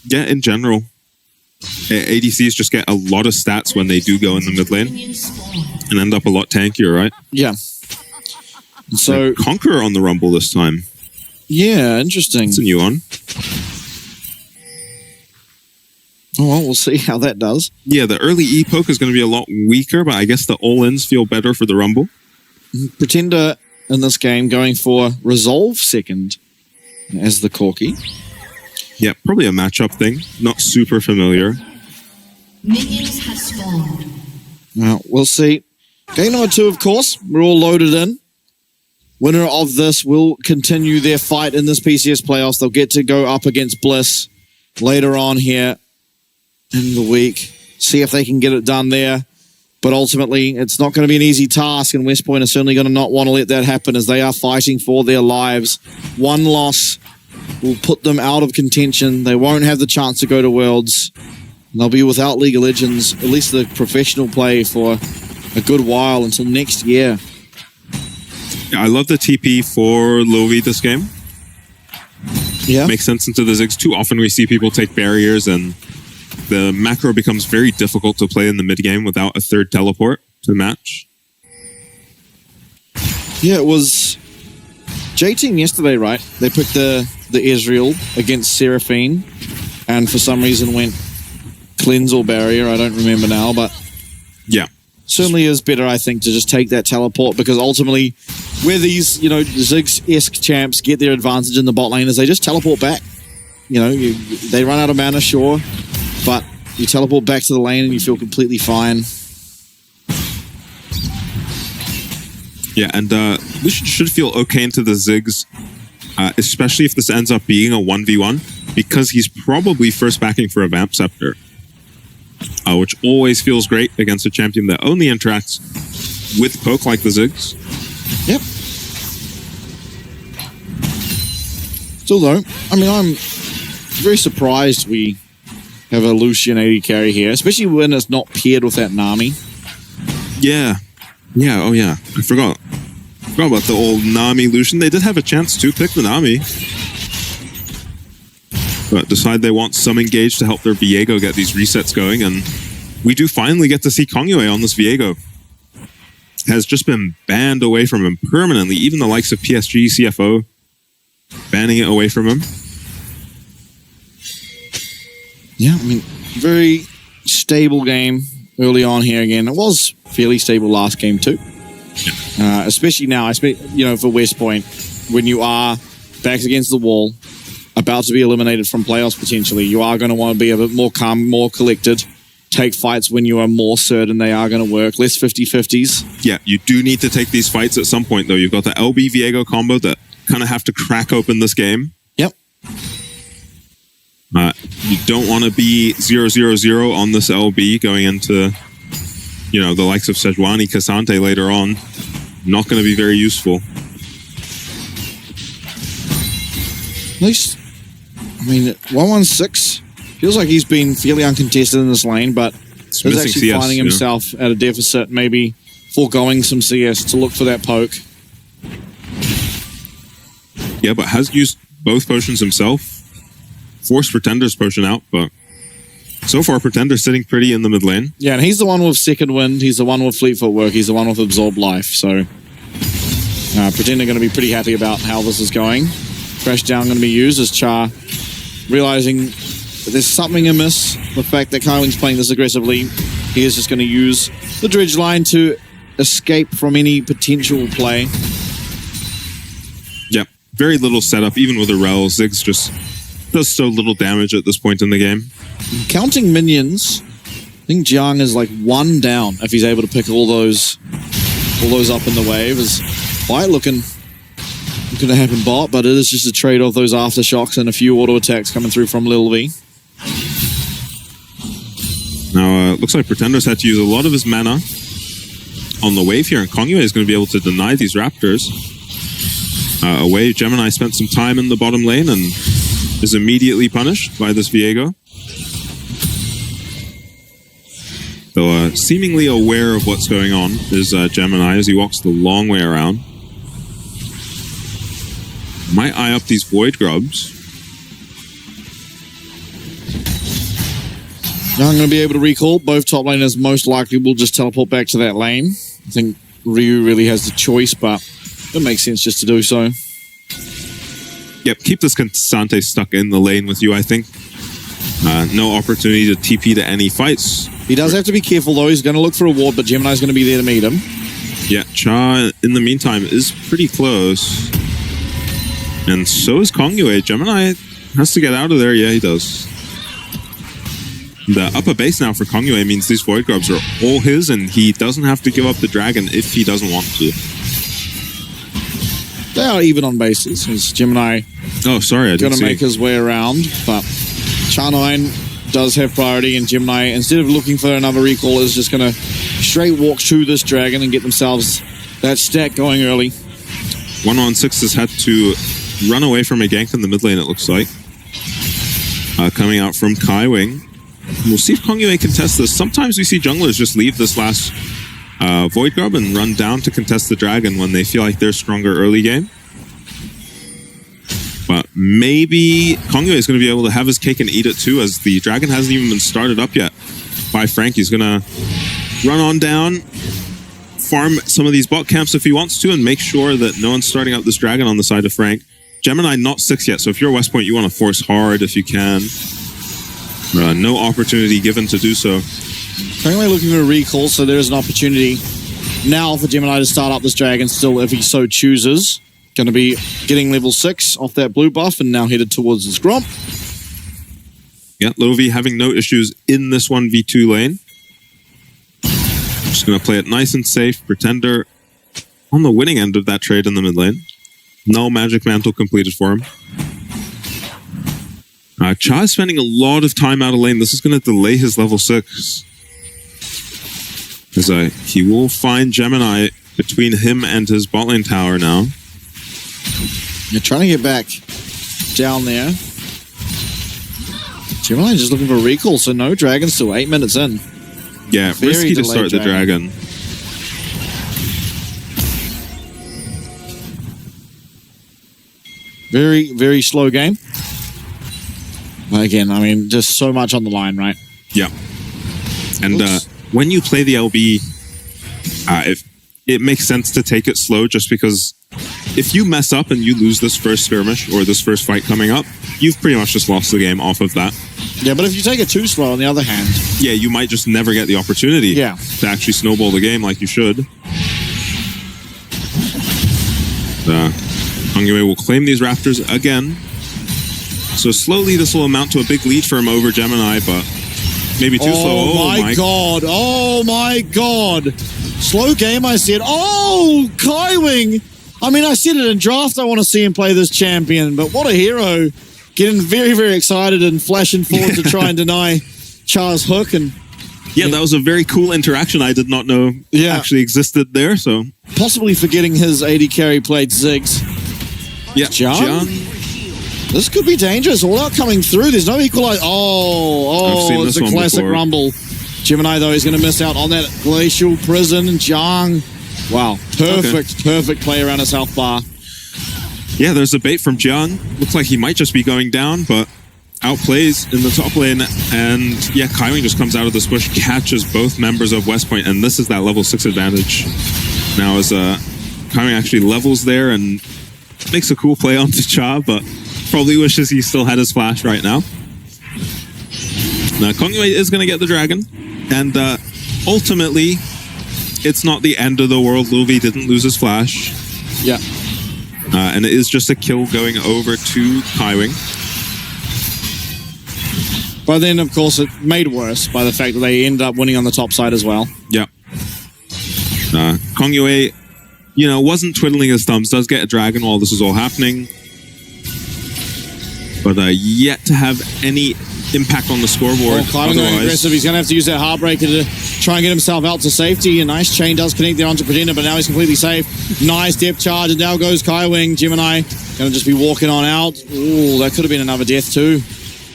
Yeah, in general. ADCs just get a lot of stats when they do go in the mid lane and end up a lot tankier, right? Yeah. So Conqueror on the Rumble this time. Yeah, interesting. It's a new one. Oh, well, we'll see how that does. Yeah, the early E-poke is going to be a lot weaker, but I guess the all-ins feel better for the Rumble. Pretender in this game going for Resolve second as the Corki. Yeah, probably a matchup thing. Not super familiar. Minions have spawned. Well, we'll see. Game number 2, of course. We're all loaded in. Winner of this will continue their fight in this PCS playoffs. They'll get to go up against Bliss later on here in the week. See if they can get it done there. But ultimately, it's not going to be an easy task, and West Point are certainly going to not want to let that happen as they are fighting for their lives. One loss will put them out of contention. They won't have the chance to go to Worlds. And they'll be without League of Legends, at least the professional play, for a good while until next year. Yeah, I love the TP for Lovi this game. Yeah. Makes sense into the Ziggs. Too often we see people take barriers and the macro becomes very difficult to play in the mid game without a third teleport to match. Yeah, it was J-Team yesterday, right? They picked the Ezreal against Seraphine and for some reason went cleanse or barrier. I don't remember now, but yeah, certainly is better, I think, to just take that teleport because ultimately where these, Ziggs-esque champs get their advantage in the bot lane is they just teleport back. They run out of mana, sure, but you teleport back to the lane and you feel completely fine. Yeah, and we should feel okay into the Ziggs, especially if this ends up being a 1v1, because he's probably first backing for a Vamp Scepter, which always feels great against a champion that only interacts with poke like the Ziggs. Yep. Still though, I mean, I'm very surprised we have a Lucian AD carry here, especially when it's not paired with that Nami. Yeah. Yeah, oh yeah. I forgot about the old Nami Lucian. They did have a chance to pick the Nami, but decide they want some engage to help their Viego get these resets going, and we do finally get to see Kongyue on this Viego. Has just been banned away from him permanently, even the likes of PSG, CFO, banning it away from him. Yeah, I mean, very stable game early on here again. It was fairly stable last game too. Especially now, for West Point, when you are backs against the wall, about to be eliminated from playoffs potentially, you are going to want to be a bit more calm, more collected, take fights when you are more certain they are going to work, less 50-50s. Yeah, you do need to take these fights at some point, though. You've got the LB Viego combo that kind of have to crack open this game. Yep. You don't want to be 0-0-0 on this LB going into, the likes of Sejuani, Cassante later on. Not going to be very useful. At least, 116 feels like he's been fairly uncontested in this lane, but he's actually CS, finding himself at a deficit, maybe foregoing some CS to look for that poke. Yeah, but has used both potions himself. Forced Pretender's potion out, but so far Pretender's sitting pretty in the mid lane. Yeah, and he's the one with second wind, he's the one with fleet footwork, he's the one with absorbed life, so Pretender going to be pretty happy about how this is going. Crash down going to be used as Char, realizing that there's something amiss, the fact that Kyling's playing this aggressively. He is just going to use the dredge line to escape from any potential play. Yep, very little setup, even with a rel. Ziggs just does so little damage at this point in the game. Counting minions, I think Jiang is like 1 down if he's able to pick all those up in the wave. Is quite looking to happen bot, but it is just a trade of those aftershocks and a few auto attacks coming through from Lil V. Now, looks like Pretender's had to use a lot of his mana on the wave here, and Kongyue is going to be able to deny these Raptors. Away, Gemini spent some time in the bottom lane and is immediately punished by this Viego. Though seemingly aware of what's going on is Gemini as he walks the long way around. Might eye up these Void Grubs. Now I'm going to be able to recall. Both top laners most likely will just teleport back to that lane. I think Ryu really has the choice, but it makes sense just to do so. Yep, keep this K'Sante stuck in the lane with you, I think. No opportunity to TP to any fights. He does have to be careful, though. He's going to look for a ward, but Gemini's going to be there to meet him. Yeah, Cha, in the meantime, is pretty close. And so is Kongyue. Gemini has to get out of there. Yeah, he does. The upper base now for Kongyue means these Void Grubs are all his, and he doesn't have to give up the dragon if he doesn't want to. They are even on bases. As Gemini Oh, sorry, I didn't going to see. make his way around, but Cha9 does have priority, and Gemini, instead of looking for another recall, is just going to straight walk to this dragon and get themselves that stack going early. 116 has had to run away from a gank in the mid lane, it looks like. Coming out from Kai Wing. We'll see if Kongyue can test this. Sometimes we see junglers just leave this last Void Grub and run down to contest the dragon when they feel like they're stronger early game. But maybe Kongyue is going to be able to have his cake and eat it too, as the dragon hasn't even been started up yet by Frank. He's going to run on down, farm some of these bot camps if he wants to, and make sure that no one's starting up this dragon on the side of Frank. Gemini not 6 yet, so if you're West Point, you want to force hard if you can. No opportunity given to do so. Currently looking for a recall, so there is an opportunity now for Gemini to start up this dragon still if he so chooses. Going to be getting level 6 off that blue buff and now headed towards his Gromp. Yeah, Lovi having no issues in this 1v2 lane. Just going to play it nice and safe. Pretender on the winning end of that trade in the mid lane. No Magic Mantle completed for him. Cha is spending a lot of time out of lane. This is going to delay his level 6. As he will find Gemini between him and his bot lane tower now. You're trying to get back down there. Gemini just looking for a recall, so no dragon still 8 minutes in. Yeah, Very risky to delayed start the dragon. Very, very slow game. But again, I mean, just so much on the line, right? Yeah. And when you play the LB, it makes sense to take it slow, just because if you mess up and you lose this first skirmish or this first fight coming up, you've pretty much just lost the game off of that. Yeah, but if you take it too slow, on the other hand... Yeah, you might just never get the opportunity to actually snowball the game like you should. Kongyue will claim these Raptors again. So slowly this will amount to a big lead for him over Gemini, but maybe too slow. Oh my god. Oh my god. Slow game, I said. Oh, Kai Wing. I mean, I said it in draft. I want to see him play this champion, but what a hero. Getting very, very excited and flashing forward to try and deny Cha's hook. And yeah, that was a very cool interaction I did not know actually existed there. So possibly forgetting his AD carry played Ziggs. Yeah, John? This could be dangerous. All out coming through. There's no equalizer. Oh, it's a classic rumble. Gemini, though, is going to miss out on that glacial prison. Jiang. Wow. Perfect play around his health bar. Yeah, there's a bait from Jiang. Looks like he might just be going down, but outplays in the top lane. And yeah, Kai Wing just comes out of this bush, catches both members of West Point, and this is that level 6 advantage. Now as Kai Wing actually levels there and makes a cool play onto Cha, but probably wishes he still had his flash right now. Now, Kongyue is going to get the dragon, and ultimately, it's not the end of the world. Luvi didn't lose his flash. Yeah. And it is just a kill going over to Kai Wing. But then, of course, it made worse by the fact that they end up winning on the top side as well. Yeah. Kongyue, you know, wasn't twiddling his thumbs, does get a dragon while this is all happening. But yet to have any impact on the scoreboard. Oh, Kai Wing going aggressive. He's going to have to use that Heartbreaker to try and get himself out to safety. A nice chain does connect there onto Pretender, but now he's completely safe. Nice depth charge, and now goes Kai Wing. Gemini going to just be walking on out. Ooh, that could have been another death too.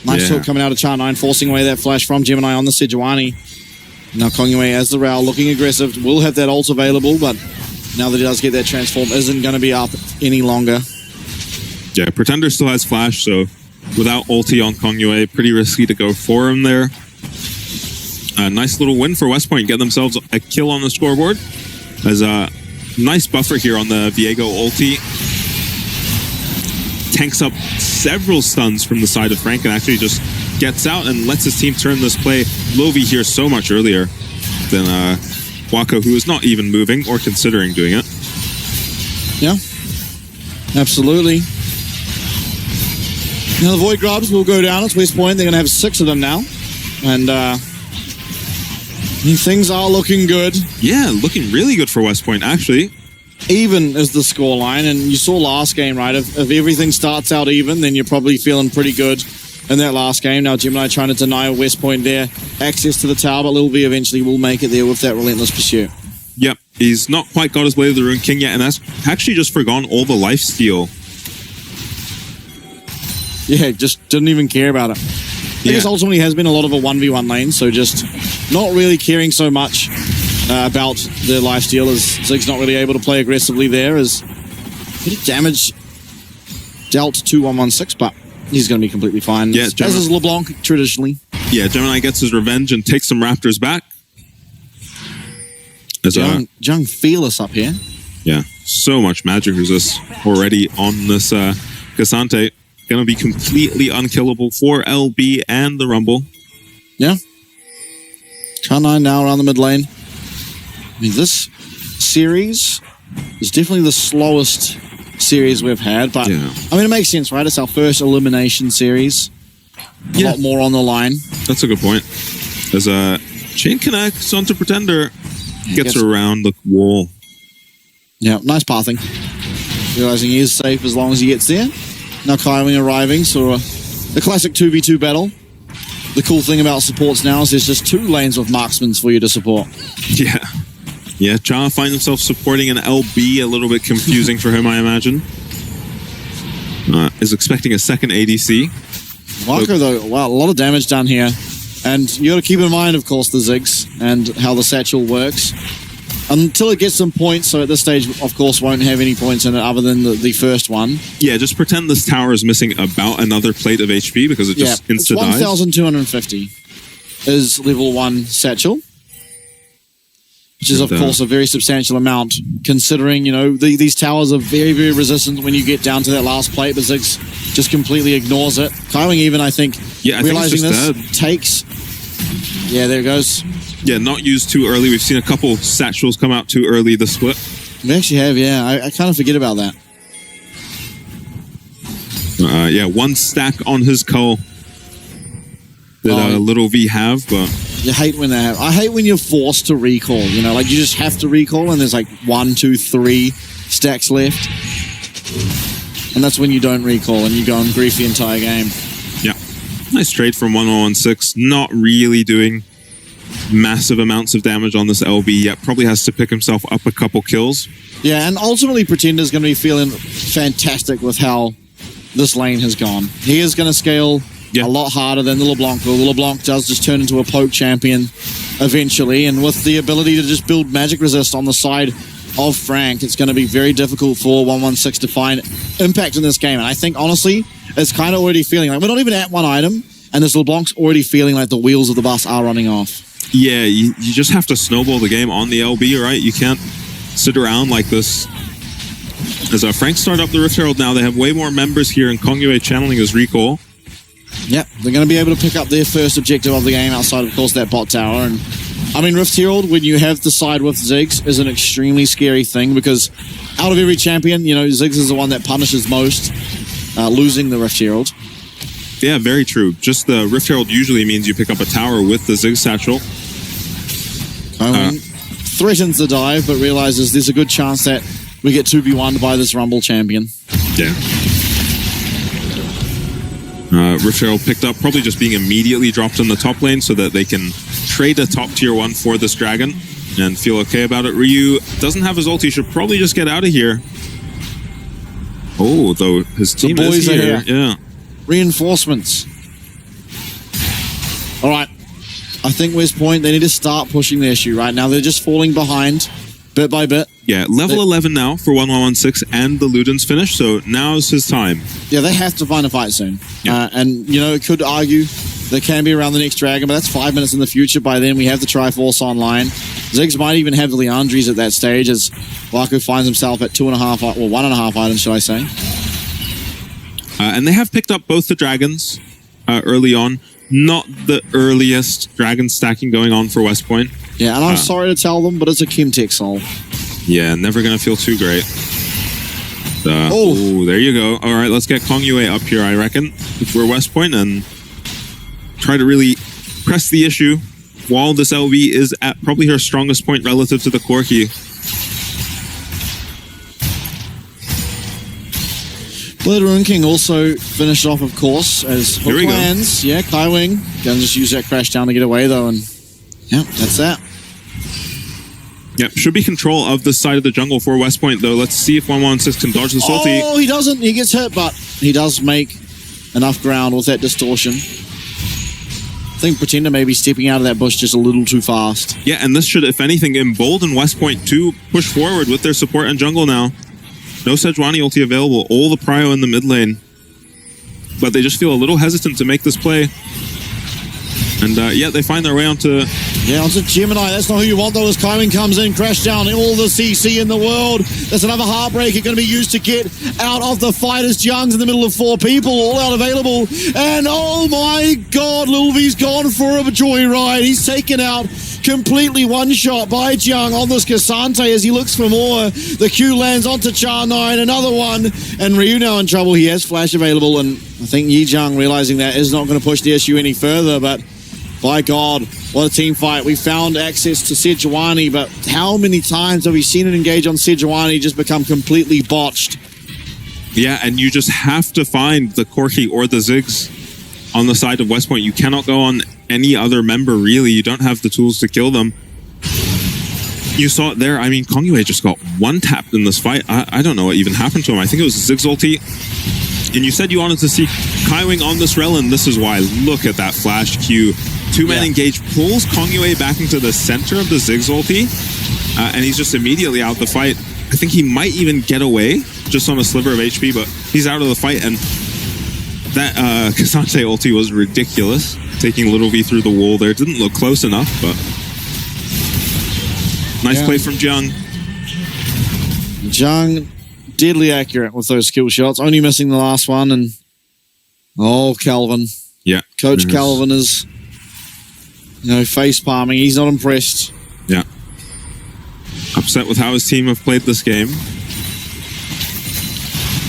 Nice hook coming out of Cha9, forcing away that flash from Gemini on the Sejuani. Now Kongyue as the Rao, looking aggressive. Will have that ult available, but now that he does get that transform, isn't going to be up any longer. Yeah, Pretender still has flash, so without ulti on Kongyue, pretty risky to go for him there. A nice little win for West Point. Get themselves a kill on the scoreboard. As a nice buffer here on the Viego ulti. Tanks up several stuns from the side of Frank and actually just gets out and lets his team turn this play. Lovi here so much earlier than Wako, who is not even moving or considering doing it. Yeah, absolutely. Now the Void Grubs will go down. It's West Point. They're going to have 6 of them now. And things are looking good. Yeah, looking really good for West Point, actually. Even is the scoreline. And you saw last game, right? If everything starts out even, then you're probably feeling pretty good in that last game. Now Gemini trying to deny West Point their access to the tower, but Lil V eventually will make it there with that relentless pursuit. Yep, he's not quite got his Blade of the Rune King yet, and that's actually just forgone all the lifesteal. Yeah, just didn't even care about it. I guess ultimately has been a lot of a 1v1 lane, so just not really caring so much about the lifesteal, as Zig's not really able to play aggressively there, as a bit of damage dealt to 116, but he's going to be completely fine. Yeah, as is LeBlanc traditionally. Yeah, Gemini gets his revenge and takes some Raptors back. As Jung fearless up here. Yeah, so much magic resist already on this Cassante. Gonna be completely unkillable for LB and the Rumble. Yeah. K9 now around the mid lane. I mean, this series is definitely the slowest series we've had, but yeah. I mean, it makes sense, right? It's our first elimination series. A lot more on the line. That's a good point. As Chain connects onto Pretender, gets around the wall. Yeah, nice pathing. Realizing he is safe as long as he gets there. Now Kaiwing arriving, so the classic 2v2 battle. The cool thing about supports now is there's just 2 lanes with marksmans for you to support. Yeah. Yeah, Cha finds himself supporting an LB, a little bit confusing for him, I imagine. Is expecting a second ADC. Wako, though, wow, a lot of damage done here. And you got to keep in mind, of course, the Ziggs and how the satchel works. Until it gets some points, so at this stage, of course, won't have any points in it other than the first one. Yeah, just pretend this tower is missing about another plate of HP because it just insta-dies. 1,250 is level 1 satchel. Which is, of course, a very substantial amount, considering, you know, these towers are very, very resistant when you get down to that last plate, but Ziggs just completely ignores it. Kaiwing even, I think, realizing this, takes... Yeah, there it goes. Yeah, not used too early. We've seen a couple satchels come out too early this split. We actually have, yeah. I kind of forget about that. Yeah, 1 stack on his cull that Little V have, but... You hate when that happens. I hate when you're forced to recall, you know, like you just have to recall and there's like 1, 2, 3 stacks left. And that's when you don't recall and you go and grief the entire game. Yeah. Nice trade from 1116. Not really doing massive amounts of damage on this LB yet. Probably has to pick himself up a couple kills. Yeah, and ultimately Pretender's going to be feeling fantastic with how this lane has gone. He is going to scale a lot harder than the LeBlanc will. The LeBlanc does just turn into a poke champion eventually, and with the ability to just build magic resist on the side of Frank, it's going to be very difficult for 116 to find impact in this game. And I think, honestly, it's kind of already feeling like we're not even at 1 item, and this LeBlanc's already feeling like the wheels of the bus are running off. Yeah, you just have to snowball the game on the LB, right? You can't sit around like this. As Frank start up the Rift Herald now, they have way more members here, and Kongyue channeling his recall. Yep, they're going to be able to pick up their first objective of the game outside, of course, that bot tower. And I mean, Rift Herald, when you have the side with Ziggs, is an extremely scary thing because out of every champion, you know, Ziggs is the one that punishes most, losing the Rift Herald. Yeah, very true. Just the Rift Herald usually means you pick up a tower with the Ziggs satchel. Threatens the dive, but realizes there's a good chance that we get 2v1'd by this Rumble champion. Yeah. Rift Herald picked up, probably just being immediately dropped in the top lane so that they can trade a top tier 1 for this dragon and feel okay about it. Ryu doesn't have his ulti, should probably just get out of here. Oh, though his team is here. Yeah. Reinforcements. All right. I think West Point, they need to start pushing the issue right now. They're just falling behind bit by bit. Yeah, level 11 now for 1116 and the Luden's finished, so now's his time. Yeah, they have to find a fight soon. Yeah. And, you know, it could argue that can be around the next dragon, but that's 5 minutes in the future. By then, we have the Triforce online. Ziggs might even have the Leandries at that stage as Baku finds himself at 1.5 items, should I say. And they have picked up both the dragons early on. Not the earliest dragon stacking going on for West Point. Yeah, and I'm sorry to tell them, but it's a Chemtech Soul. Yeah, never going to feel too great. Oh, there you go. All right, let's get Kong Yue up here, I reckon, if we're West Point, and try to really press the issue while this LV is at probably her strongest point relative to the Corki. Blood Rune King also finished off, of course, as Hook lands. Yeah, Kai Wing. Gonna just use that crash down to get away, though, and yeah, that's that. Yep, should be control of this side of the jungle for West Point, though. Let's see if 116 can dodge the ulti. Oh, he doesn't. He gets hit, but he does make enough ground with that distortion. I think Pretender may be stepping out of that bush just a little too fast. Yeah, and this should, if anything, embolden West Point to push forward with their support and jungle now. No Sejuani ulti available, all the prio in the mid lane. But they just feel a little hesitant to make this play. And yeah, they find their way onto... Yeah, onto Gemini. That's not who you want, though, as Kaiwing comes in, crash down, all the CC in the world. There's another Heartbreaker going to be used to get out of the fight as Jung's in the middle of 4 people, all out available. And oh my god, Lil V's gone for a joyride. He's taken out completely one shot by Jung on this Cassante as he looks for more. The Q lands onto Char9, another one. And Ryu now in trouble. He has flash available, and I think Yi Jung realizing that is not going to push the issue any further, but by God, what a team fight. We found access to Sejuani, but how many times have we seen it engage on Sejuani just become completely botched? Yeah, and you just have to find the Corki or the Ziggs on the side of West Point. You cannot go on any other member, really. You don't have the tools to kill them. You saw it there. I mean, Kong Yue just got one-tapped in this fight. I don't know what even happened to him. I think it was Ziggs ulti. And you said you wanted to see Kaiwing on this rel, and this is why. Look at that flash Q. Two-man engage pulls Kong Yue back into the center of the Ziggs ulti, and he's just immediately out the fight. I think he might even get away just on a sliver of HP, but he's out of the fight, and that Cassante ulti was ridiculous. Taking Little V through the wall there. Didn't look close enough, but nice play from Jung. Jung, deadly accurate with those skill shots, only missing the last one, and oh, Calvin. Yeah. Coach Calvin is, you know, face palming. He's not impressed. Yeah. Upset with how his team have played this game.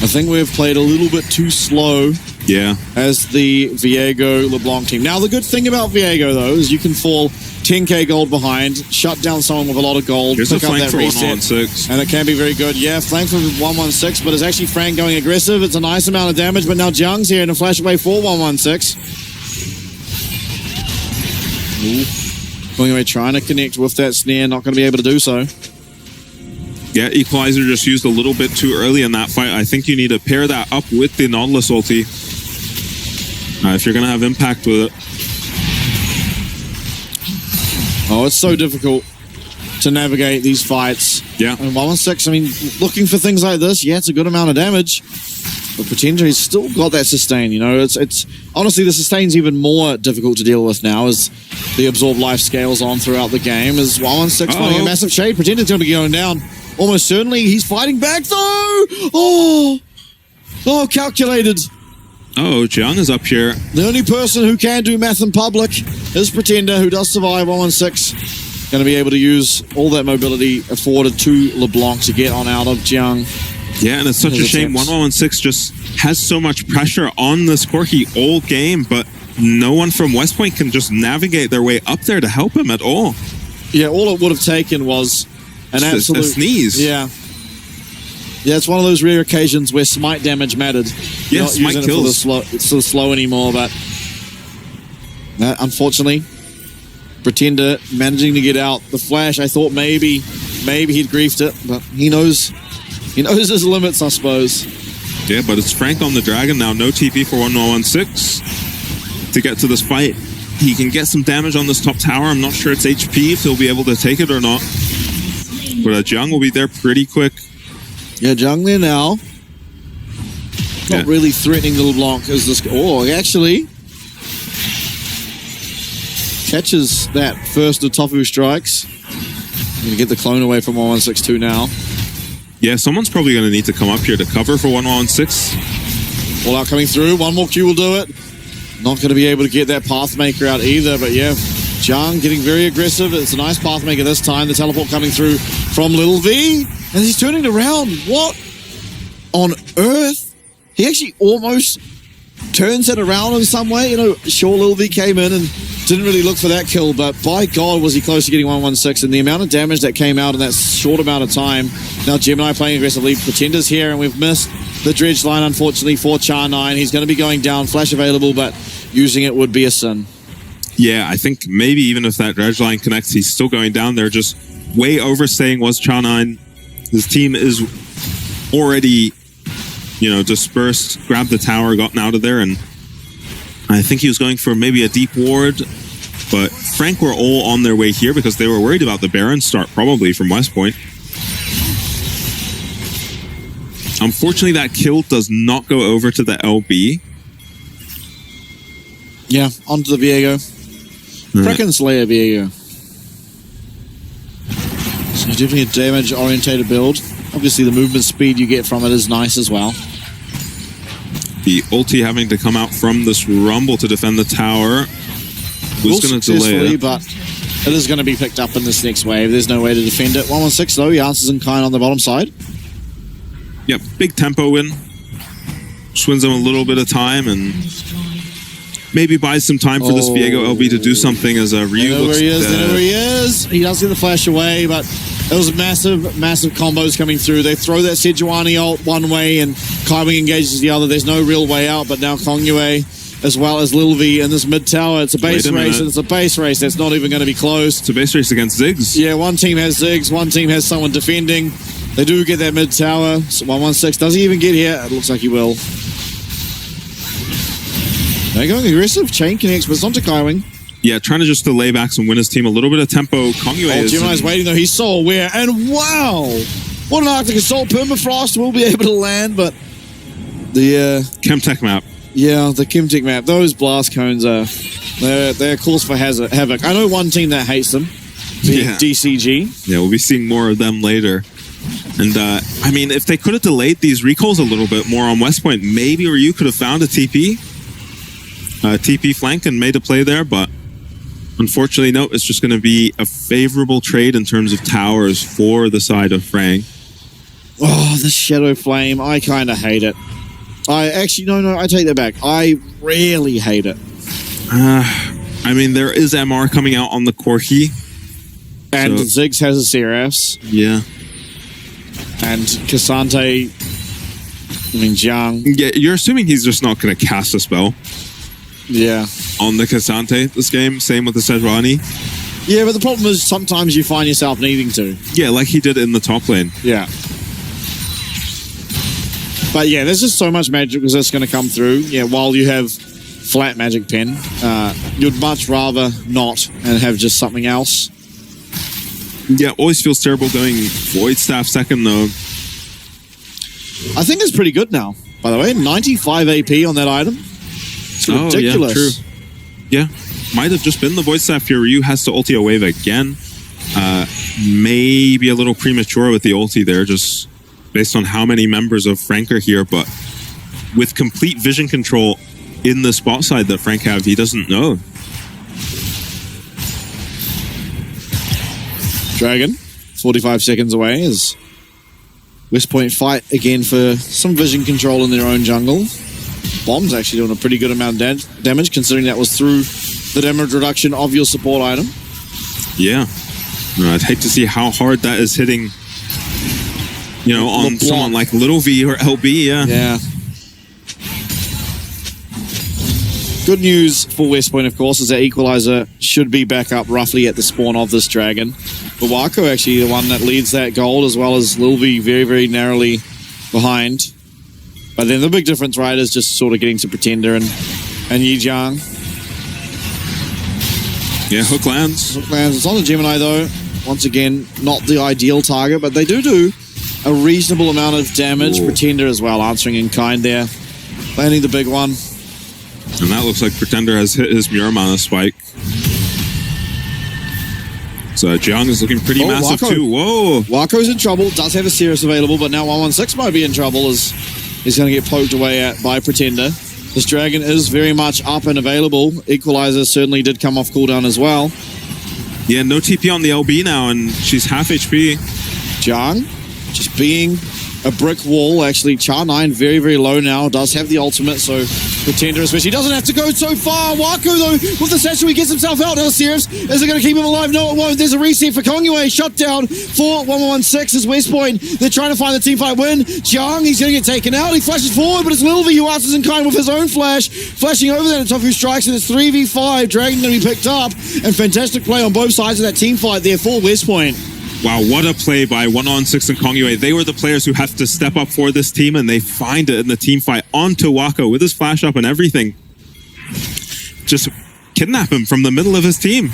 I think we've played a little bit too slow. Yeah. As the Viego LeBlanc team. Now, the good thing about Viego, though, is you can fall 10k gold behind, shut down someone with a lot of gold, here's pick a up flank that for reset, 116. and it can be very good. Yeah, flank for 116, but it's actually Frank going aggressive. It's a nice amount of damage, but now Jung's here and a flash away for 116. Going away, trying to connect with that snare, not going to be able to do so. Yeah, Equalizer just used a little bit too early in that fight. I think you need to pair that up with the Nautilus ulti if you're going to have impact with it. Oh, it's so difficult to navigate these fights. Yeah. And 116, I mean, looking for things like this, yeah, it's a good amount of damage. But Pretender, he's still got that sustain, you know. It's honestly, the sustain's even more difficult to deal with now as the absorb life scales on throughout the game. As 116 finding a massive shade. Pretender's going to be going down. Almost certainly. He's fighting back, though! Oh, calculated. Oh, Jung is up here. The only person who can do math in public is Pretender, who does survive 116. Going to be able to use all that mobility afforded to LeBlanc to get on out of Jung. Yeah, and it's such a shame. 116 just has so much pressure on this Corki all game, but no one from West Point can just navigate their way up there to help him at all. Yeah, all it would have taken was an absolute... a sneeze. Yeah. Yeah, it's one of those rare occasions where smite damage mattered. Yeah, smite kills. It's so slow anymore, but unfortunately, Pretender managing to get out. The flash, I thought maybe he'd griefed it, but he knows his limits, I suppose. Yeah, but it's Frank on the Dragon now. No TP for 116 to get to this fight. He can get some damage on this top tower. I'm not sure it's HP if he'll be able to take it or not. But Jung will be there pretty quick. Yeah, Jung there now. Not really threatening the LeBlanc as this... Oh, actually... catches that first of Tofu strikes. Going to get the clone away from 1162 now. Yeah, someone's probably going to need to come up here to cover for 1116. All out coming through. One more Q will do it. Not going to be able to get that Pathmaker out either, but yeah, Zhang getting very aggressive. It's a nice Pathmaker this time. The teleport coming through from Little V, and he's turning around. What on earth? He actually almost turns it around in some way. You know, sure, Little V came in and didn't really look for that kill, but by God, was he close to getting 116, and the amount of damage that came out in that short amount of time. Now Gemini playing aggressively. Pretender's here, and we've missed the dredge line, unfortunately, for Char9. He's going to be going down. Flash available, but using it would be a sin. Yeah, I think maybe even if that dredge line connects, he's still going down there. Just way overstaying was Char9. His team is already, dispersed, grabbed the tower, gotten out of there, and I think he was going for maybe a deep ward, but Frank were all on their way here because they were worried about the Baron start probably from West Point. Unfortunately, that kill does not go over to the LB. Yeah, onto the Viego. Frickin' Slayer Viego. So definitely a damage-orientated build. Obviously, the movement speed you get from it is nice as well. The ulti having to come out from this rumble to defend the tower was going to delay it. But it is going to be picked up in this next wave. There's no way to defend it. 116 though, he answers in kind on the bottom side. Yep, big tempo win. Just wins them a little bit of time and maybe buys some time for this Viego LB to do something as a Ryu looks They know where he is. He does get the flash away, but it was massive combos coming through. They throw that Sejuani ult one way and Kaiwing engages the other. There's no real way out, but now Kongyue as well as Lil V in this mid tower. It's a base race, and it's a base race that's not even going to be close. It's a base race against Ziggs. Yeah, one team has Ziggs, one team has someone defending. They do get that mid tower. So 116, does he even get here? It looks like he will. They're going aggressive. Chain connects, but it's onto Kaiwing. Yeah, trying to just delay back and win his team a little bit of tempo. Kongyue Gemini's waiting though. He's so aware. And wow! What an Arctic Assault. Permafrost will be able to land, but the Chemtech map. Yeah, the Chemtech map. Those blast cones are they're a cause for havoc. I know one team that hates them. DCG. Yeah, we'll be seeing more of them later. And I mean, if they could have delayed these recalls a little bit more on West Point, maybe Ryu could have found a TP flank and made a play there, but unfortunately, no, it's just going to be a favorable trade in terms of towers for the side of Frank. Oh, the Shadow Flame. I kind of hate it. I take that back. I really hate it. I mean, there is MR coming out on the Corki. And so, Ziggs has a Seraphs. Yeah. And Cassante, Zhang. Yeah, you're assuming he's just not going to cast a spell. Yeah. On the Cassante this game. Same with the Sejuani. Yeah, but the problem is sometimes you find yourself needing to. Yeah, like he did in the top lane. Yeah. But yeah, there's just so much magic that's going to come through. Yeah, while you have flat magic pen, you'd much rather not and have just something else. Yeah, always feels terrible going Void Staff second though. I think it's pretty good now, by the way. 95 AP on that item. It's ridiculous. Yeah, true. Yeah, might have just been the Void Staff here. Ryu has to ulti a wave again. Maybe a little premature with the ulti there, just based on how many members of Frank are here, but with complete vision control in the spot side that Frank have, he doesn't know. Dragon, 45 seconds away as West Point fight again for some vision control in their own jungle. Bomb's actually doing a pretty good amount of damage, considering that was through the damage reduction of your support item. Yeah. I'd hate to see how hard that is hitting, on someone like Little V or LB, Yeah. Good news for West Point, of course, is that Equalizer should be back up roughly at the spawn of this dragon. But Wako actually the one that leads that gold, as well as Lil V very, very narrowly behind. But then the big difference, right, is just sort of getting to Pretender and Yijiang. Yeah, hook lands. Hook lands. It's on the Gemini, though. Once again, not the ideal target, but they do a reasonable amount of damage. Ooh. Pretender as well, answering in kind there. Landing the big one. And that looks like Pretender has hit his Muramana spike. So Jiang is looking pretty massive Wako. too. Whoa. Wako's in trouble, does have a Sirius available, but now 116 might be in trouble as he's going to get poked away at by Pretender. This Dragon is very much up and available. Equalizer certainly did come off cooldown as well. Yeah, no TP on the LB now, and she's half HP. Jiang just being a brick wall. Actually, Char 9 very, very low now. Does have the ultimate, so Pretender especially doesn't have to go so far. Wako, though, with the satchel, he gets himself out. Now, Sirius, is it going to keep him alive? No, it won't. There's a reset for Kongyue. Shut down for 1116 as West Point. They're trying to find the teamfight win. Jiang, he's going to get taken out. He flashes forward, but it's Lil V who answers in kind with his own flash. Flashing over there to Tofu strikes, and it's 3v5. Dragon going to be picked up, and fantastic play on both sides of that teamfight there for West Point. Wow, what a play by 116 and Kongyue. They were the players who have to step up for this team, and they find it in the team fight onto Wako with his flash up and everything. Just kidnap him from the middle of his team.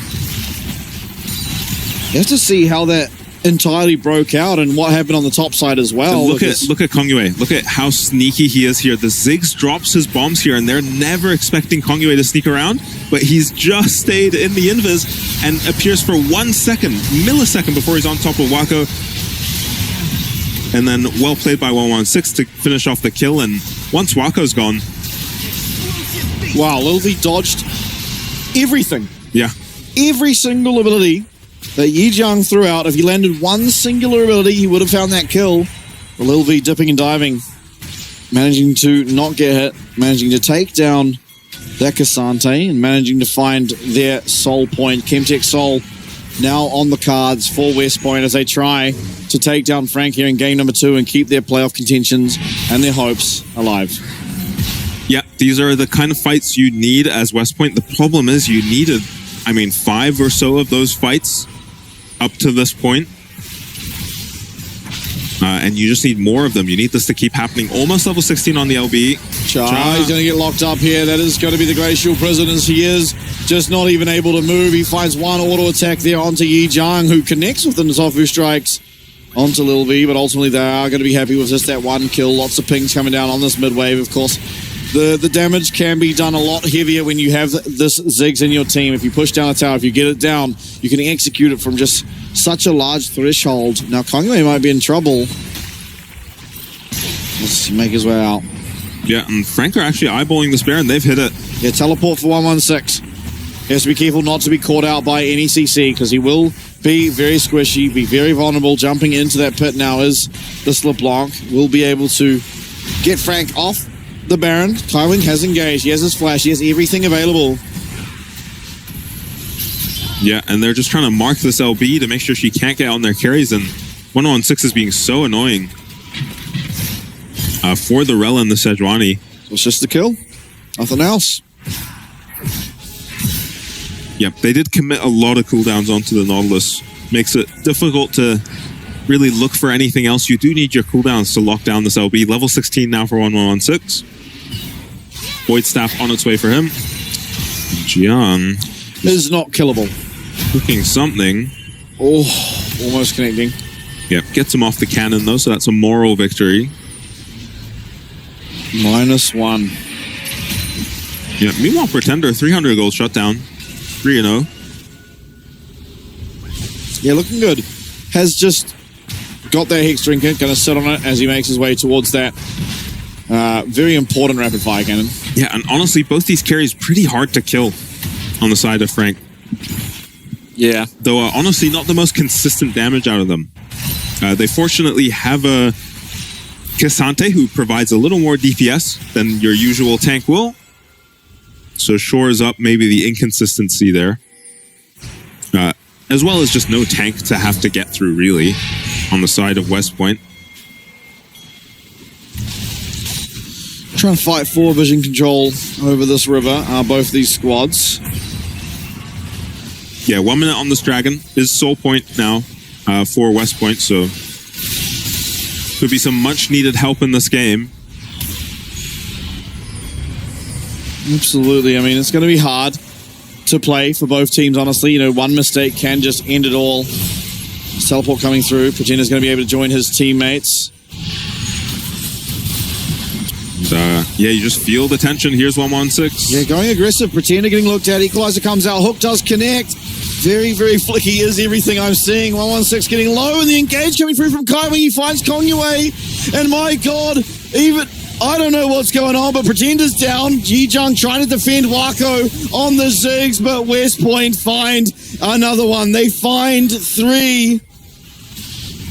You have to see how that entirely broke out and what happened on the top side as well. Look at Kongyue. Look at how sneaky he is here. The Ziggs drops his bombs here, and they're never expecting Kongyue to sneak around, but he's just stayed in the invis and appears for 1 second, millisecond before he's on top of Wako. And then well played by 116 to finish off the kill, and once Wako's gone... Wow, Lil V dodged everything. Yeah. Every single ability that Yi Jiang threw out. If he landed one singular ability, he would have found that kill. But Lil V dipping and diving, managing to not get hit, managing to take down that Cassante, and managing to find their soul point. Chemtech Soul now on the cards for West Point as they try to take down Frank here in game number 2 and keep their playoff contentions and their hopes alive. Yeah, these are the kind of fights you need as West Point. The problem is you needed, 5 or so of those fights up to this point. And you just need more of them. You need this to keep happening. Almost level 16 on the LB. Char, he's going to get locked up here. That is going to be the Glacial Prison as he is just not even able to move. He finds one auto attack there onto Yi Jiang, who connects with the Tofu strikes onto Lil V, but ultimately they are going to be happy with just that one kill. Lots of pings coming down on this mid-wave, of course. The damage can be done a lot heavier when you have this Ziggs in your team. If you push down a tower, if you get it down, you can execute it from just such a large threshold. Now, Kongyue might be in trouble. Let's make his way out. Yeah, and Frank are actually eyeballing this bear, and they've hit it. Yeah, teleport for 116. He has to be careful not to be caught out by any CC, because he will be very squishy, be very vulnerable. Jumping into that pit now is this LeBlanc. Will be able to get Frank off the Baron. Kaiwing has engaged. He has his flash. He has everything available. Yeah, and they're just trying to mark this LB to make sure she can't get on their carries, and 116 is being so annoying for the Rella and the Sejuani. It's just the kill. Nothing else. Yep, they did commit a lot of cooldowns onto the Nautilus. Makes it difficult to really look for anything else. You do need your cooldowns to lock down this LB. Level 16 now for 1116. Void Staff on its way for him. Jiang is not killable. Cooking something. Oh, almost connecting. Yep, gets him off the cannon though, so that's a moral victory. -1. Yeah, meanwhile, Pretender, 300 gold shutdown. 3-0. Yeah, looking good. Has just got that Hex Drinker, going to sit on it as he makes his way towards that very important rapid fire cannon. Yeah, and honestly, both these carries pretty hard to kill on the side of Frank. Yeah. Though, honestly, not the most consistent damage out of them. They fortunately have a Cassante who provides a little more DPS than your usual tank will. So shores up maybe the inconsistency there. As well as just no tank to have to get through, really, on the side of West Point. Trying to fight for vision control over this river, both these squads. Yeah, 1 minute on this dragon is soul point now for West Point, so could be some much needed help in this game. Absolutely. I mean, it's going to be hard to play for both teams, honestly. You know, one mistake can just end it all. Teleport coming through. Pretender's going to be able to join his teammates. And, yeah, you just feel the tension. Here's 116. Yeah, going aggressive. Pretender getting looked at. Equalizer comes out. Hook does connect. Very, very flicky is everything I'm seeing. 116 getting low, and the engage coming through from Kai when he finds Kongwei. And my God, even I don't know what's going on, but Pretender's down. Jijung trying to defend Wako on the Ziggs, but West Point find another one. They find 3.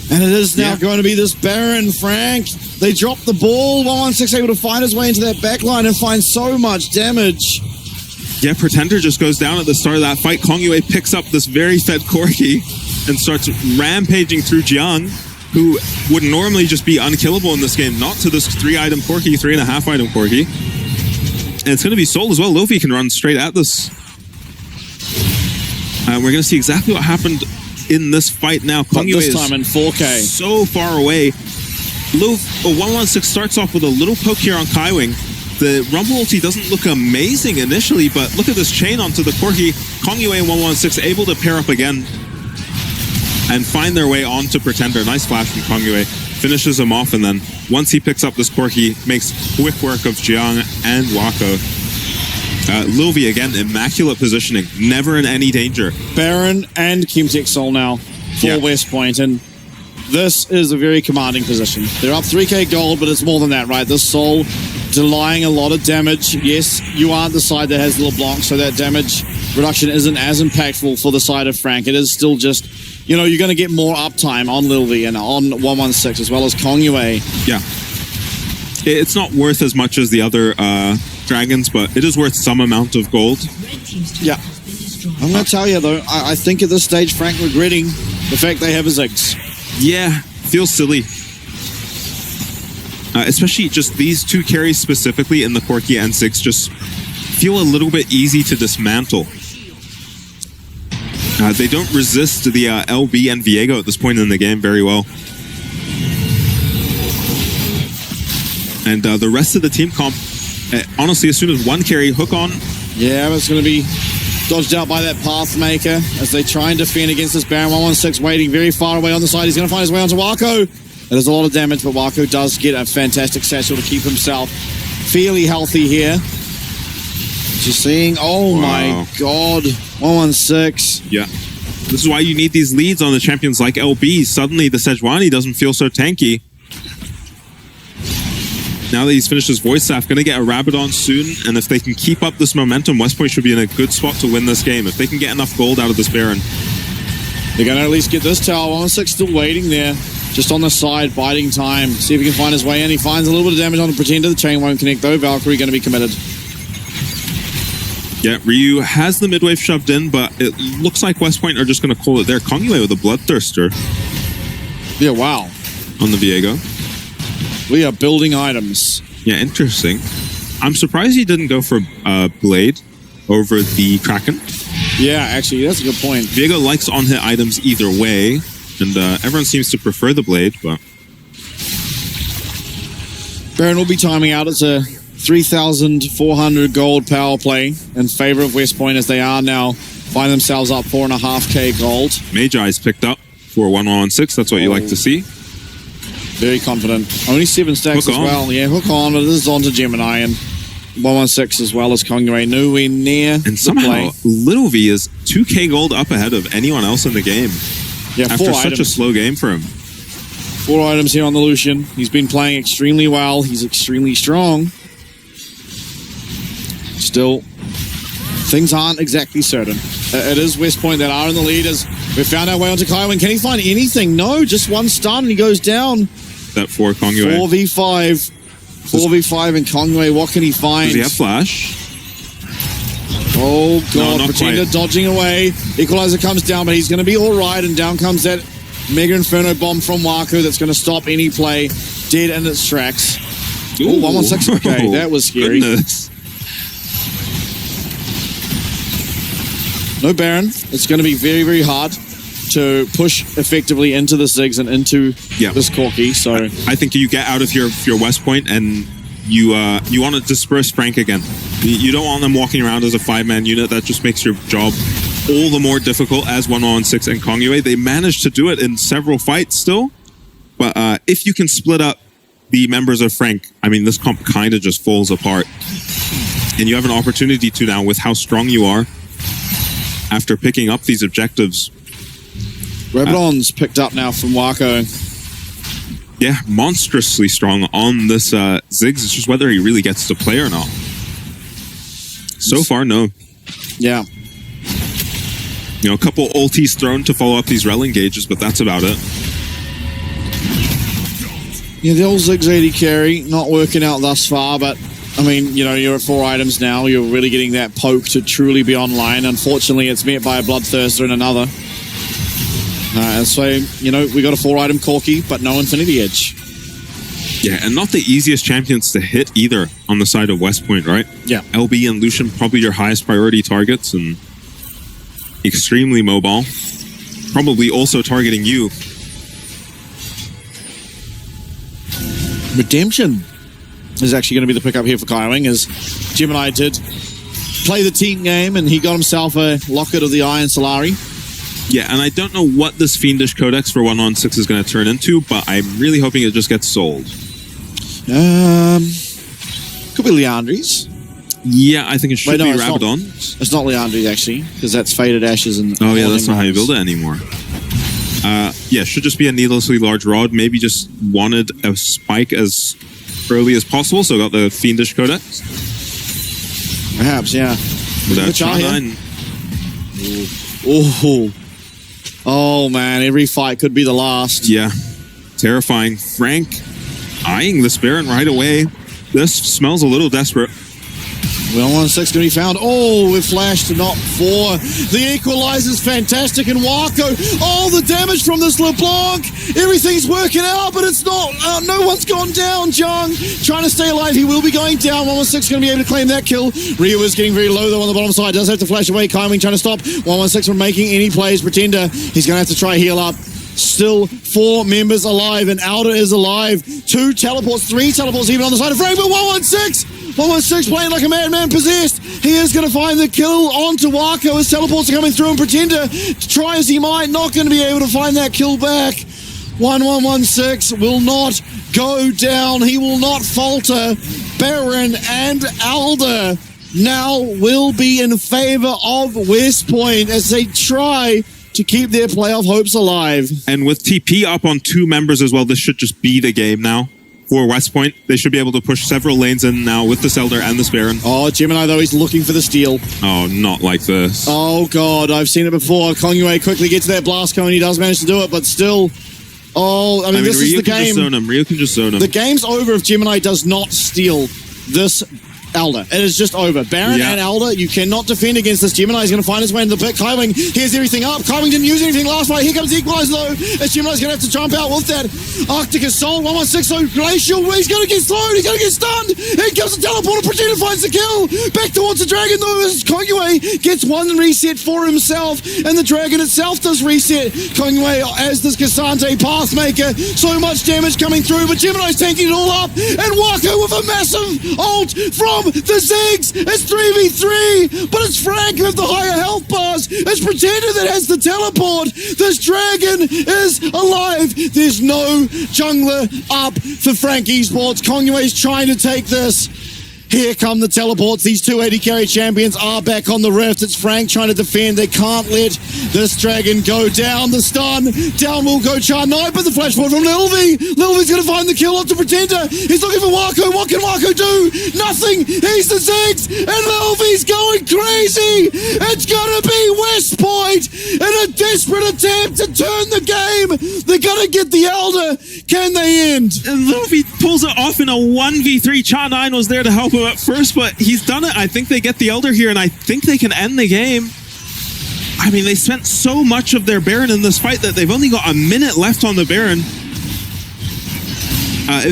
And it is now going to be this Baron, Frank. They drop the ball. 116 able to find his way into that backline and find so much damage. Yeah, Pretender just goes down at the start of that fight. Kongwei picks up this very fed Corki and starts rampaging through Jiang, who would normally just be unkillable in this game. Not to this 3-item Corki, 3.5-item Corki. And it's going to be sold as well. Lofi can run straight at this. We're going to see exactly what happened in this fight now. Kongwei this time in 4K. So far away. 116 starts off with a little poke here on Kaiwing. The Rumble ulti doesn't look amazing initially, but look at this chain onto the Corki. Kongwei and 116 able to pair up again and find their way onto Pretender. Nice flash from Kongwei. Finishes him off, and then once he picks up this Corki, makes quick work of Jiang and Wako. Lilvi again, immaculate positioning. Never in any danger. Baron and Kimtech Soul now for West Point, and this is a very commanding position. They're up 3k gold, but it's more than that, right? This Soul delaying a lot of damage. Yes, you aren't the side that has LeBlanc, so that damage reduction isn't as impactful for the side of Frank. It is still just, you know, you're going to get more uptime on Lilvi and on 116 as well as Kongwei. Yeah. It's not worth as much as the other dragons, but it is worth some amount of gold. Yeah. I'm going to tell you, though, I think at this stage, Frank regretting the fact they have a Ziggs. Yeah, feels silly. Especially just these two carries specifically in the Corki and Ziggs just feel a little bit easy to dismantle. They don't resist the LB and Viego at this point in the game very well. And the rest of the team comp, honestly, as soon as one carry hook on. Yeah, but it's going to be dodged out by that Pathmaker as they try and defend against this Baron. 116 waiting very far away on the side. He's going to find his way onto Wako. There's a lot of damage, but Wako does get a fantastic satchel to keep himself fairly healthy here. Just seeing, oh my God, 116. Yeah. This is why you need these leads on the champions like LB. Suddenly the Sejuani doesn't feel so tanky. Now that he's finished his voice staff, going to get a Rabadon soon, and if they can keep up this momentum, West Point should be in a good spot to win this game. If they can get enough gold out of this Baron. They're going to at least get this tower. 116 still waiting there, just on the side, biding time. See if he can find his way in. He finds a little bit of damage on the Pretender. The chain won't connect though. Valkyrie going to be committed. Yeah, Ryu has the midwave shoved in, but it looks like West Point are just going to call it there. Kongwei with a Bloodthirster. Yeah, wow. On the Viego. We are building items. Yeah, interesting. I'm surprised he didn't go for Blade over the Kraken. Yeah, actually, that's a good point. Viego likes on-hit items either way, and everyone seems to prefer the Blade, but... Baron will be timing out. It's a 3,400 gold power play in favor of West Point as they are now find themselves up 4.5k gold. Magi's picked up for 116. That's what you like to see. Very confident. Only 7 stacks Hook as on. well. Yeah, hook on. It is on to Gemini and 116 as well as Kongwei. Nowhere near and somehow Little V is 2k gold up ahead of anyone else in the game. Yeah, after such a slow game for him. 4 items here on the Lucian. He's been playing extremely well. He's extremely strong. Still, things aren't exactly certain. It is West Point that are in the lead as we found our way onto Kaiwin. Can he find anything? No, just one stun and he goes down. That for Kongwei. 4v5. 4v5 and Kongwei. What can he find? Does he have flash? Oh, God. No, Pretender dodging away. Equalizer comes down, but he's going to be all right. And down comes that Mega Inferno bomb from Waku that's going to stop any play dead in its tracks. Ooh, 116. Okay, that was scary. Goodness. No Baron. It's going to be very, very hard to push effectively into the Ziggs and into this Corki. So I think you get out of your West Point and you want to disperse Frank again. You don't want them walking around as a 5-man unit. That just makes your job all the more difficult as 116 and Kongwei. They managed to do it in several fights still. But if you can split up the members of Frank, I mean, this comp kind of just falls apart. And you have an opportunity to now with how strong you are. after picking up these objectives. Rabadon's picked up now from Wako. Yeah, monstrously strong on this Ziggs. It's just whether he really gets to play or not. So far, no. Yeah. You know, a couple ultis thrown to follow up these rel engages, but that's about it. Yeah, the old Ziggs 80 carry, not working out thus far, but I mean, you know, you're at 4 items now. You're really getting that poke to truly be online. Unfortunately, it's met by a Bloodthirster and another. So, you know, we got a 4-item Corki, but no Infinity Edge. Yeah, and not the easiest champions to hit either on the side of West Point, right? Yeah. LB and Lucian, probably your highest priority targets, and extremely mobile. Probably also targeting you. Redemption is actually going to be the pickup here for Kaiwing, as Gemini did play the team game, and he got himself a Locket of the Eye and Solari. Yeah, and I don't know what this Fiendish Codex for 1-on-6 is going to turn into, but I'm really hoping it just gets sold. Could be Leandri's. Yeah, I think it should be it's Rabadon. It's not Leandri's, actually, because that's Faded Ashes. And oh, yeah, that's not how you build it anymore. Yeah, should just be a needlessly large rod. Maybe just wanted a spike as early as possible, so got the Fiendish Codex. Perhaps, yeah. Without Char9. Oh, man, every fight could be the last. Yeah, terrifying. Frank eyeing this Baron right away. This smells a little desperate. Well, 1-6 going to be found. Oh, we've flashed not for. The equalizer's fantastic, and Wako. Oh, the damage from this LeBlanc. Everything's working out, but it's not. No one's gone down. Jung trying to stay alive. He will be going down. 1-6 going to be able to claim that kill. Ryu is getting very low, though, on the bottom side. Does have to flash away. Kaiwing trying to stop 1-6 from making any plays. Pretender, he's going to have to try heal up. Still 4 members alive, and Alda is alive. 2 teleports, 3 teleports even on the side of Frank, but 1-6 playing like a madman possessed. He is going to find the kill onto Wako as teleports are coming through, and Pretender, try as he might, not going to be able to find that kill back. 1-1-1-6 will not go down. He will not falter. Baron and Alda now will be in favor of West Point as they try to keep their playoff hopes alive. And with TP up on 2 members as well, this should just be the game now for West Point. They should be able to push several lanes in now with this Elder and this Baron. Oh, Gemini, though, he's looking for the steal. Oh, not like this. Oh, God, I've seen it before. Kongyue quickly gets to that blast cone. He does manage to do it, but still... Oh, I mean this Ryu is the can game. Just zone him. Ryu can just zone him. The game's over if Gemini does not steal this Elder. It is just over. Baron and Elder, you cannot defend against this. Gemini is going to find his way into the pit. Kaiwing hears everything up. Kaiwing didn't use anything last fight. Here comes the equalizer, though. As Gemini's going to have to jump out with that Arctic Assault. 1-1-6, though. Glacial, he's going to get slowed. He's going to get stunned. Here comes the teleporter. Pretender finds the kill. Back towards the dragon, though, as Kongyue gets one reset for himself, and the dragon itself does reset. Kongyue as this Cassante Pathmaker. So much damage coming through, but Gemini's tanking it all up, and Wako with a massive ult from the Ziggs. It's 3v3, but it's Frank with the higher health bars. It's Pretender that has the teleport. This dragon is alive. There's no jungler up for Frank Esports. Kongyue's trying to take this. Here come the teleports. These 280 carry champions are back on the rift. It's Frank trying to defend. They can't let this dragon go down. The stun. Down will go Char9, but the flash forward from Lilvi. Lilvi's going to find the kill onto Pretender. He's looking for Wako. What can Wako do? Nothing. He's the Ziggs, and Lilvi's going crazy. It's going to be West Point in a desperate attempt to turn the game. They're going to get the Elder. Can they end? And Lilvi pulls it off in a 1v3. Char9 was there to help him at first, but he's done it. I think they get the Elder here, and I think they can end the game. I mean, they spent so much of their Baron in this fight that they've only got a minute left on the Baron.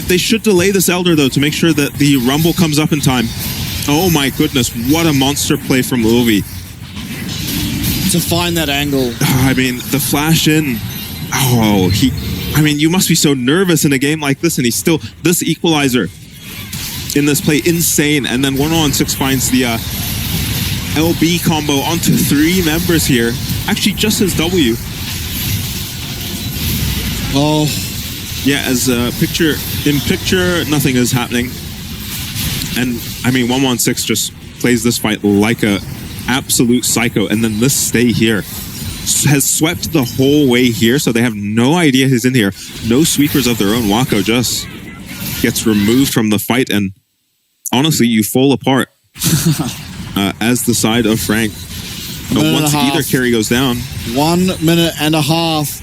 They should delay this Elder, though, to make sure that the Rumble comes up in time. Oh my goodness, what a monster play from Lilvi. To find that angle. I mean, the flash in. Oh, I mean, you must be so nervous in a game like this, and he's still... This equalizer in this play, insane. And then 1-on-6 finds the LB combo onto 3 members here. Actually, just his W. Oh. Yeah, as in picture, nothing is happening. And, I mean, 1-on-6 just plays this fight like a absolute psycho. And then this stay here has swept the whole way here, so they have no idea he's in here. No sweepers of their own. Wako just gets removed from the fight, and honestly, you fall apart as the side of Frank. Once either carry goes down. 1 minute and a half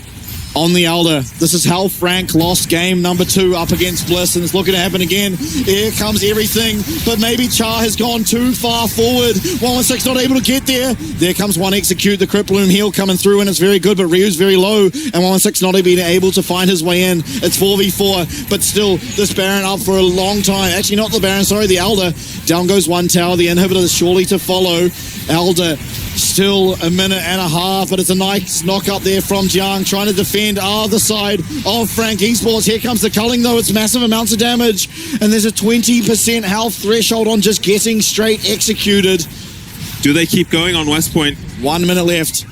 on the Elder. This is how Frank lost game number 2 up against Bliss, and it's looking to happen again. Here comes everything, but maybe Char has gone too far forward. 116 not able to get there. There comes one execute, the Crypt Bloom heal coming through, and it's very good, but Ryu's very low, and 116 not being able to find his way in. It's 4v4, but still, this Baron up for a long time. Actually, not the Baron, sorry, the Elder. Down goes one tower. The inhibitor is surely to follow. Elder still a minute and a half, but it's a nice knock up there from Jiang, trying to defend other side of Frank Esports. Here comes the culling, though. It's massive amounts of damage, and there's a 20% health threshold on just getting straight executed. Do they keep going on West Point? 1 minute left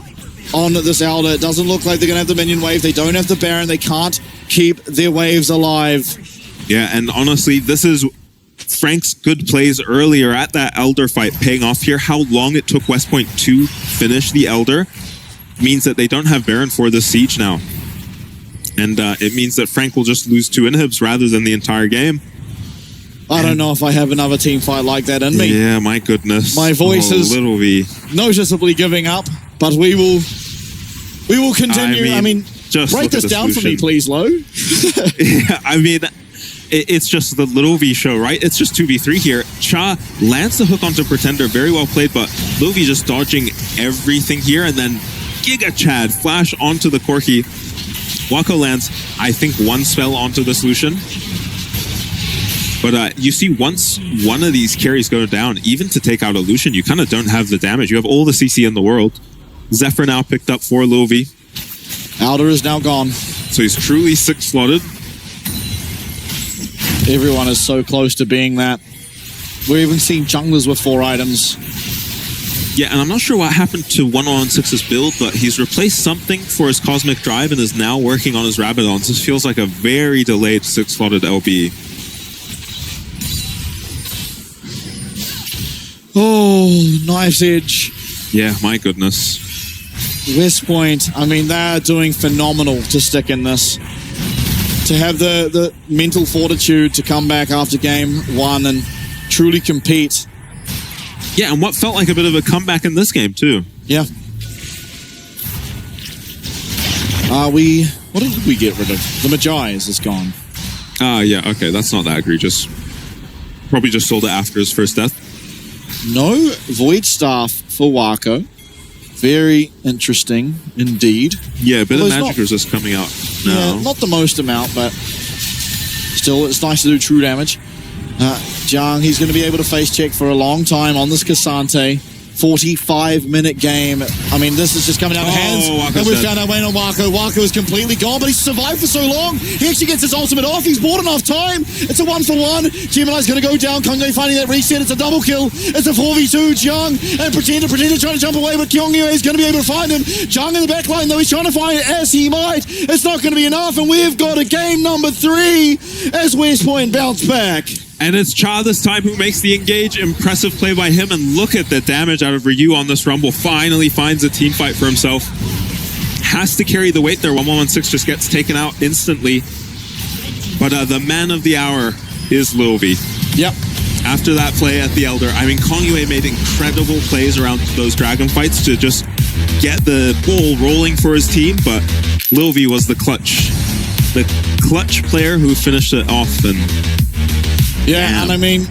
on this Elder. It doesn't look like they're going to have the minion wave. They don't have the Baron. They can't keep their waves alive. Yeah, and honestly, this is Frank's good plays earlier at that Elder fight paying off here. How long it took West Point to finish the Elder means that they don't have Baron for the siege now. And it means that Frank will just lose 2 inhibs rather than the entire game. I don't know if I have another team fight like that in me. Yeah, my goodness. My voice is Little V. noticeably giving up, but we will continue. I mean just break this down for me, please, Lo. Yeah, I mean, it's just the Little V show, right? It's just 2v3 here. Cha lands the hook onto Pretender. Very well played, but Little V just dodging everything here. And then Giga Chad flash onto the Corki. Wako lands, I think, 1 spell onto the solution. But you see, once one of these carries go down, even to take out a Lucian, you kind of don't have the damage. You have all the CC in the world. Zephyr now picked up for Lil V. Elder is now gone. So he's truly 6-slotted. Everyone is so close to being that. We're even seeing junglers with 4 items. Yeah, and I'm not sure what happened to 116's build, but he's replaced something for his Cosmic Drive and is now working on his Rabadons. This feels like a very delayed 6-slotted LB. Oh, Knife's Edge. Yeah, my goodness. West Point, I mean, they're doing phenomenal to stick in this. To have the mental fortitude to come back after game 1 and truly compete. Yeah, and what felt like a bit of a comeback in this game, too. Yeah. What did we get rid of? The Magi's is gone. Yeah, okay, that's not that egregious. Probably just sold it after his first death. No Void Staff for Wako. Very interesting indeed. Yeah, a bit of magic resist coming out now. Yeah, not the most amount, but still, it's nice to do true damage. Jiang, he's going to be able to face check for a long time on this Cassante. 45-minute game. I mean, this is just coming out of hands. And we've found our way on Wako. Wako is completely gone, but he's survived for so long. He actually gets his ultimate off. He's bought enough time. It's a 1-for-1. Gemini's going to go down. Kongyo finding that reset. It's a double kill. It's a 4v2. Jiang and Pretender trying to jump away, but Kyungyo is going to be able to find him. Jiang in the back line, though, he's trying to find it as he might. It's not going to be enough, and we've got a game number 3 as West Point bounce back. And it's Cha this time who makes the engage. Impressive play by him. And look at the damage out of Ryu on this Rumble. Finally finds a team fight for himself. Has to carry the weight there. 1116 just gets taken out instantly. But the man of the hour is Lil V. Yep. After that play at the Elder, I mean, Kongyue made incredible plays around those Dragon fights to just get the ball rolling for his team. But Lil V was the clutch player who finished it off. And yeah, and I mean,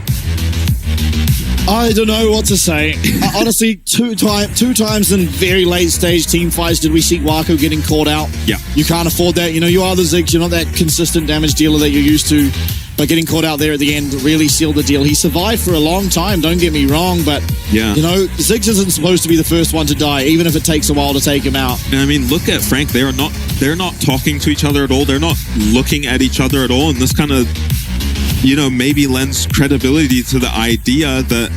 I don't know what to say. Honestly, two times in very late stage team fights did we see Wako getting caught out. Yeah. You can't afford that. You know, you are the Ziggs. You're not that consistent damage dealer that you're used to. But getting caught out there at the end really sealed the deal. He survived for a long time, don't get me wrong, but, yeah, you know, Ziggs isn't supposed to be the first one to die, even if it takes a while to take him out. And I mean, look at Frank. They're not talking to each other at all. They're not looking at each other at all. And this kind of, you know, maybe lends credibility to the idea that